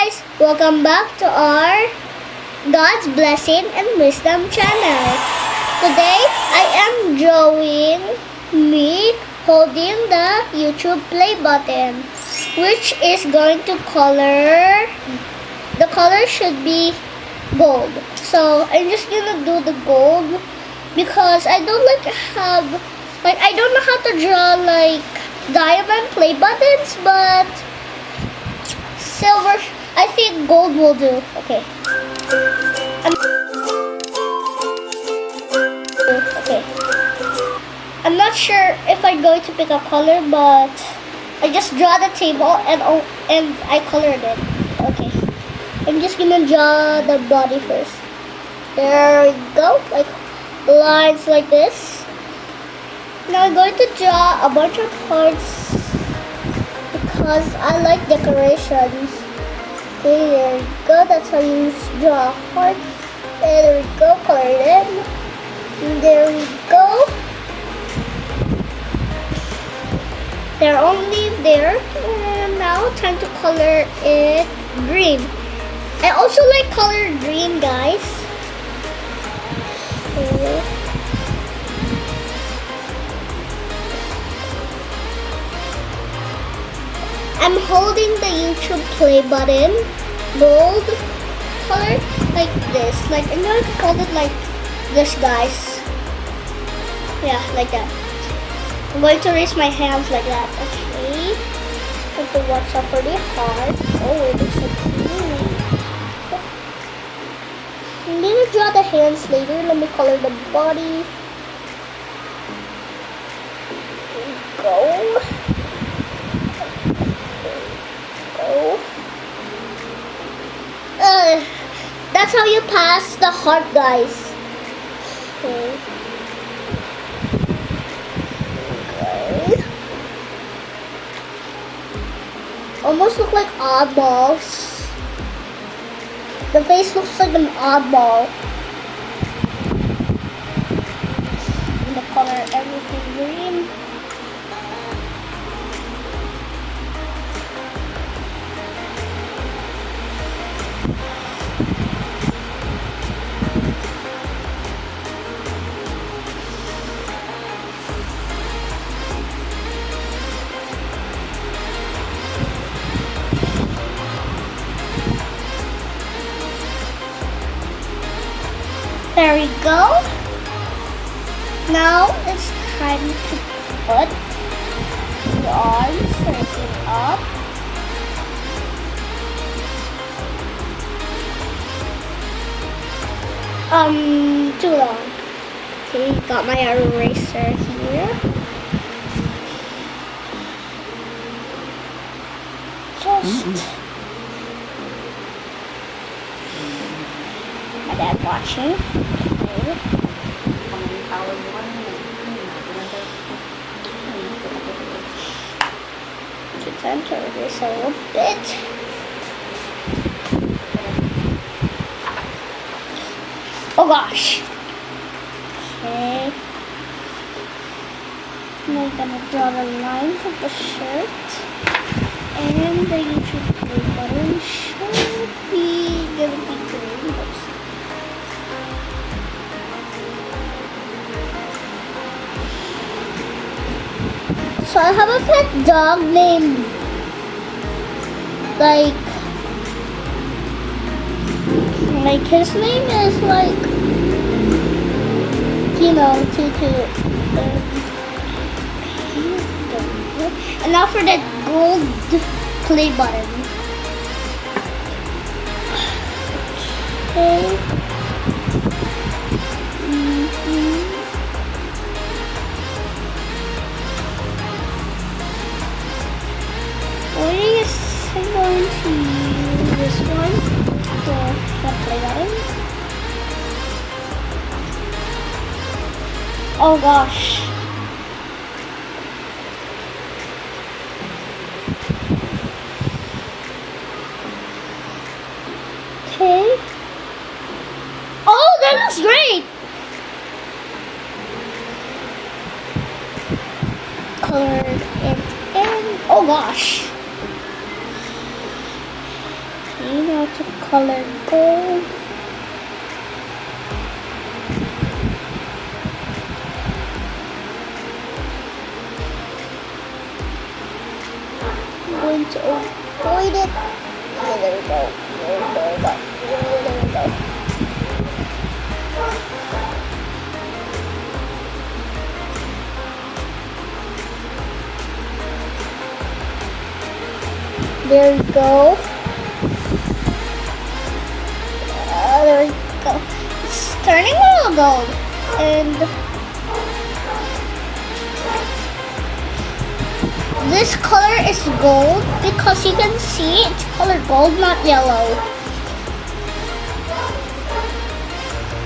guys! Welcome back to our God's Blessing and Wisdom channel. Today, I am drawing me holding the YouTube play button, which is going to color. The color should be gold. So, I'm just gonna do the gold because I don't I don't know how to draw like diamond play buttons, but silver, I think gold will do. Okay. I'm not sure if I'm going to pick a color, but I just draw the table and I colored it. Okay. I'm just gonna draw the body first. There we go. Like lines like this. Now I'm going to draw a bunch of hearts because I like decorations. Okay, there we go. That's how you draw a heart. And there we go. Color it in. And there we go. They're only there. And now time to color it green. I also like color green, guys. Okay. I'm holding the YouTube play button, gold color, like this. Like I'm going to hold it like this, guys. Yeah, like that. I'm going to raise my hands like that. Okay. Have to watch out for the heart. Oh, it looks so cute. I'm gonna draw the hands later. Let me color the body. There we go. That's how you pass the heart, guys. Okay. Almost look like oddballs. The face looks like an oddball. I'm gonna color everything green. There we go. Now it's time to put the arms facing up. Too long. Okay, got my eraser here. Just my dad watching. Okay. To center this a little bit. Oh gosh. Okay. Now I'm gonna draw the lines of the shirt. And the YouTube play button should be gonna be green. So I have a pet dog named like his name is like, you know, Tutu. And now for the gold play button. Okay. I guess I'm going to use this one for the play button. Oh gosh. Okay. Oh, that looks great! Colored it in. Oh gosh. Okay. color gold. I'm going to avoid it. Okay, there we go. There we go. There we go. There we go. There we go. It's turning a little gold. And this color is gold because you can see it's colored gold, not yellow.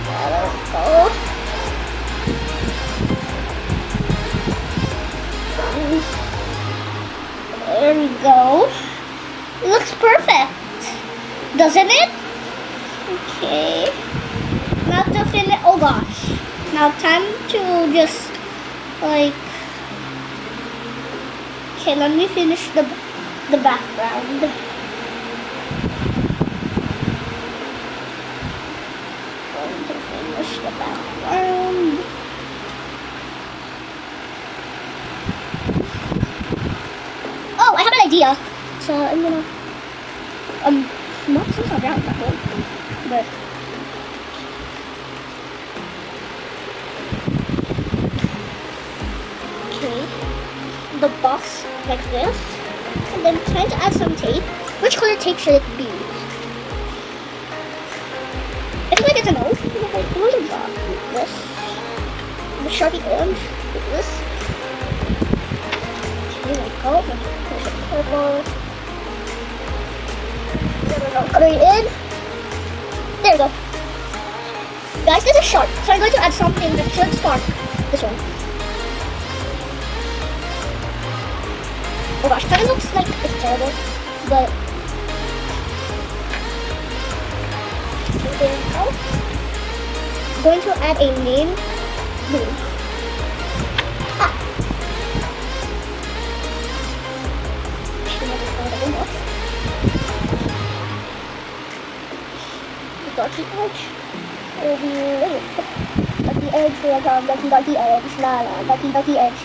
There we go. There we go. It looks perfect, doesn't it? Okay. Now to finish. Oh gosh. Now time to just like. Okay, let me finish the background. Going to finish the background. Oh, I have an idea. So I'm gonna not since I'm around that hole, but okay, the box like this, and then trying to add some tape. Which color tape should it be? I feel like it's a no. I'm going to draw this, the Sharpie orange, with this. Okay, there we go. There's a purple. Color it in. There we go. Guys, this is sharp, so I'm going to add something that should spark this one. Oh gosh, it kind of looks like it's terrible, but okay, there we go. I'm going to add a name. Blue. Ah. Darky edge. It will be darky edge, darky edge, darky edge,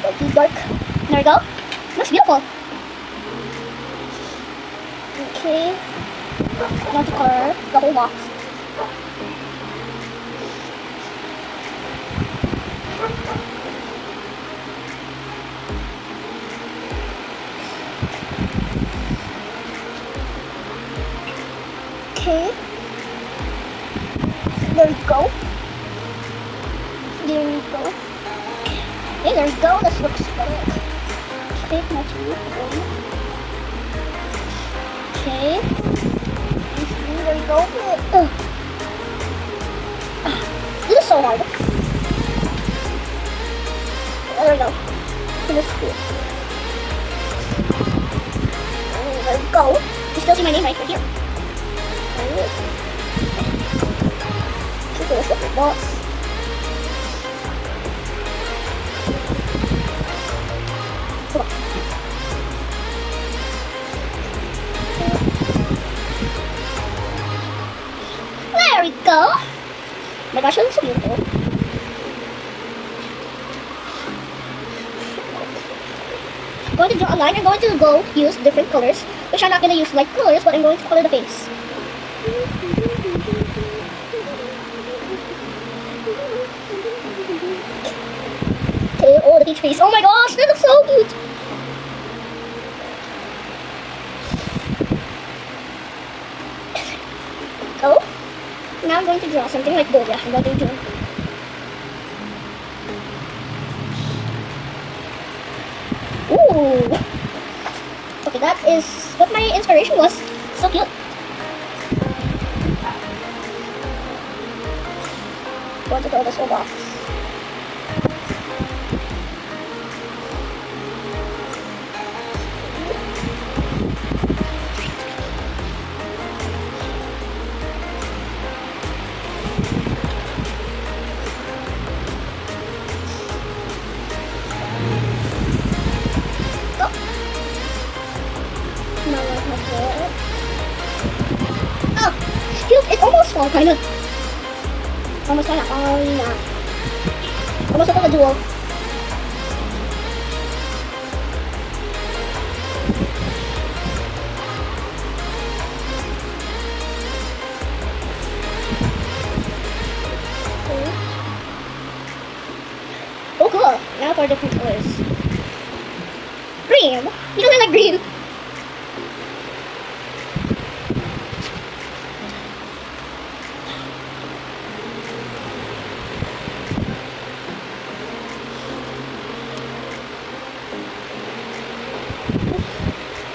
darky dark. There we go. Looks beautiful. Okay. Now to color the whole box. Okay. There we go. There we go. Okay, there we go. This looks good. Okay, now to okay. There we go. This is so hard. There we go. This is cool. There we go. You still see my name right here. Super short box. Come on. There we go. Oh my gosh, it looks so beautiful. I'm going to draw a line. I'm going to go use different colors, which I'm not going to use like colors, but I'm going to color the face. Okay, oh, the peach face. Oh my gosh, that looks so cute. Go. Now I'm going to draw something like gold. Yeah, I'm going to draw. Ooh. Okay, that is what my inspiration was. So cute. Going to throw this whole box. Go. Now I have it. cute. It almost fall kind of. Almost kind of. Almost like a duo. Oh, cool. Now for different colors. Green. You don't like green.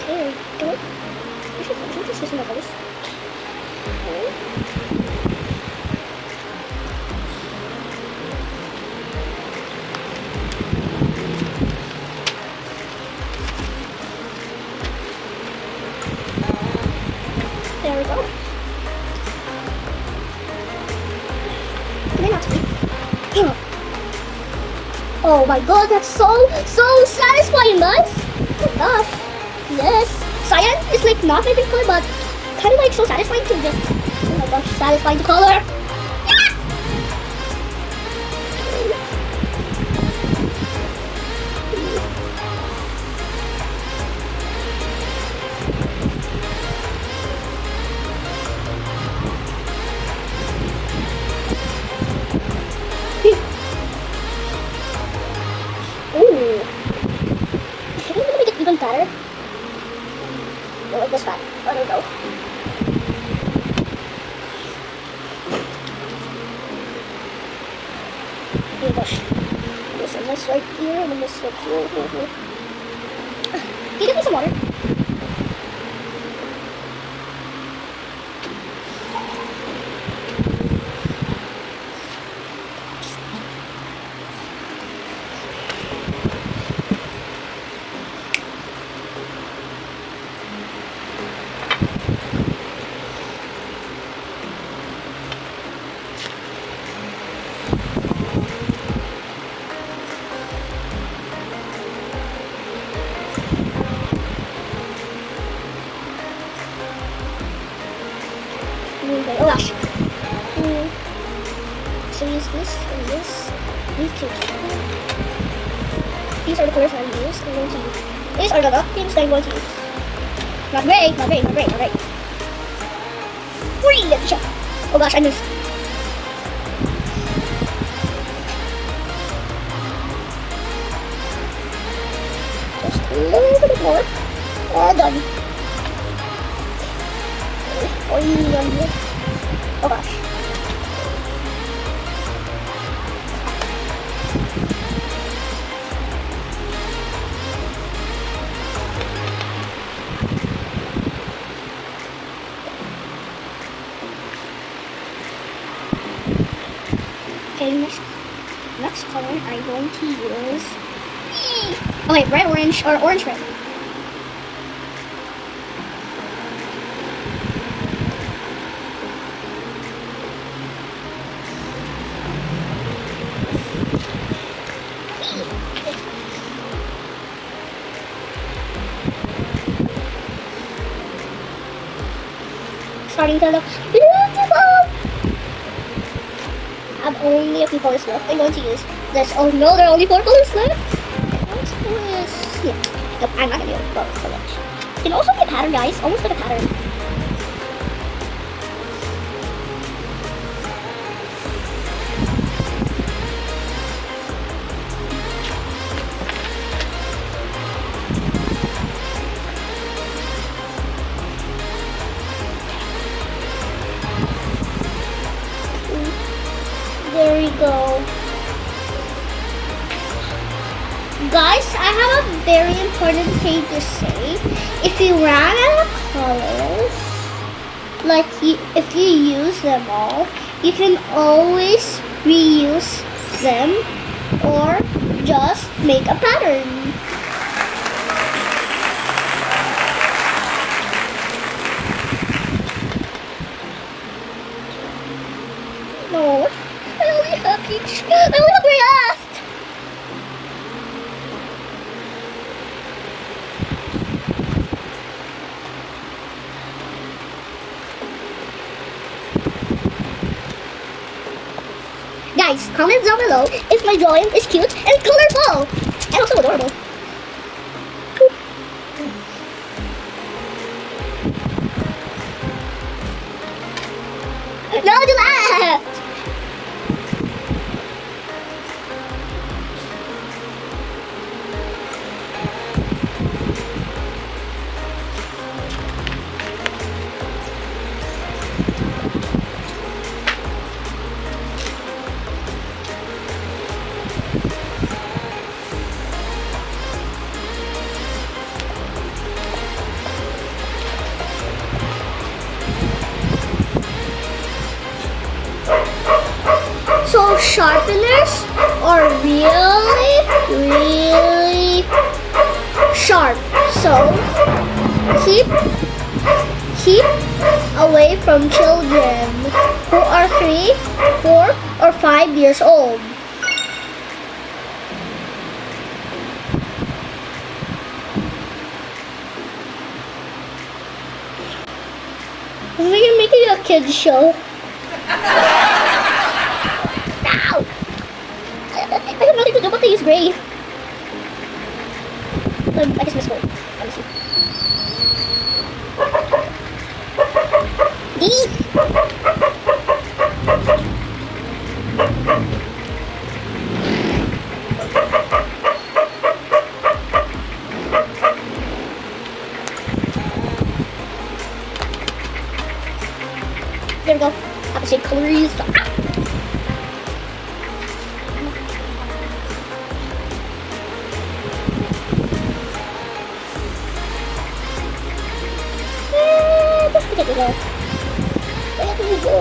Okay, go. I should just use some of those. There we go. Can I not see? Oh my god, that's so satisfying, guys! Oh my gosh. Yes. Cyan is like not my favorite color, but kind of like so satisfying to just, oh my gosh, satisfying to color. Yeah! Ooh. Can we make it even better? Go like this fat. I don't know. Oh my gosh. There's a mess right here and a mess right here. Can you give me some water? Oh gosh. So use this and this. These are the colors I'm going to use. These are the things I'm going to use. Not gray, not gray, not gray, not gray. Green! Oh gosh, I missed. Just a little bit more. All done. Oh gosh. Okay, next color I'm going to use. Oh wait, red orange or orange red. Starting to look beautiful. I have only a few colors left. I'm going to use this. Oh no, there are only 4 colors left. Yeah. Nope, I'm not gonna do it. Both colors. You can also be a pattern, guys. Almost like a pattern. There we go. Guys, I have a very important thing to say. If you ran out of colors, like if you use them all, you can always reuse them or just make a pattern. No, I only have peach. I only have gray left. guys, comment down below if my drawing is cute and colorful and also adorable. No, do that! So sharpeners are really sharp. So keep away from children who are 3, 4, or 5 years old. We're making a kids show. I have nothing to do but to use gray. I just missed one. Let me see. D. There we go. Have to say colors. Where did we go? Where did we go?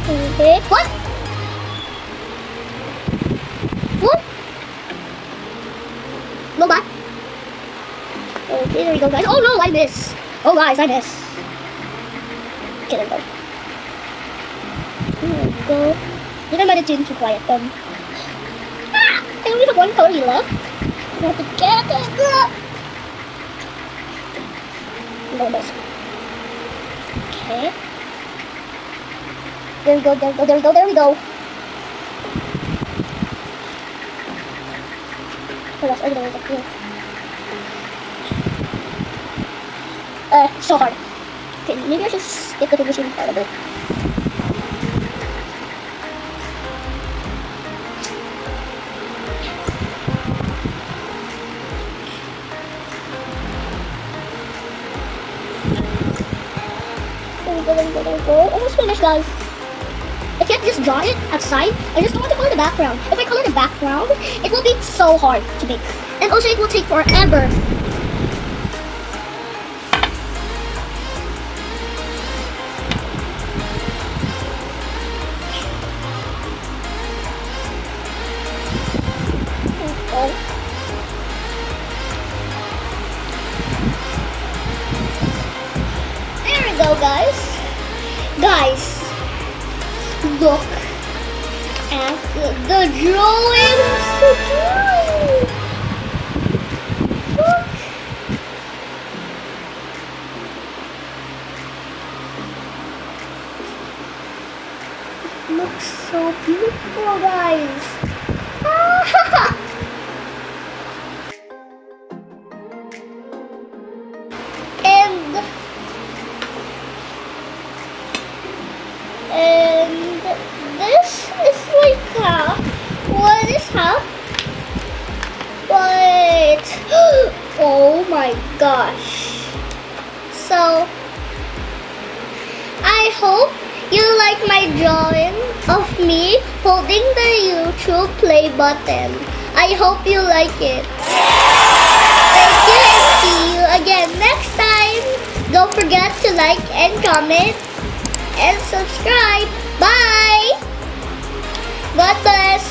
Okay. What? What? No, bye. Okay, there we go, guys. Oh no, I miss. Oh, guys, I miss. Okay, there we go. There we go. Did I manage to too quiet them? Ah! I only have one color left. I have to get it. No, miss. Okay. There we go, there we go, there we go, there we go. Oh gosh, I don't know what's up here. It's so hard. Okay, maybe I should skip the finishing part of it. There we go. Almost finished, guys. I can't just draw it outside. I just don't want to color the background. If I color the background, it will be so hard to make. And also, it will take forever. There we go, guys. Guys, look at the drawing. So cute. Look. It looks so beautiful, guys. And this is like half. What is half? But oh my gosh. So I hope you like my drawing of me holding the YouTube play button. I hope you like it. Thank you and see you again next time. Don't forget to like and comment and subscribe. Bye. God bless.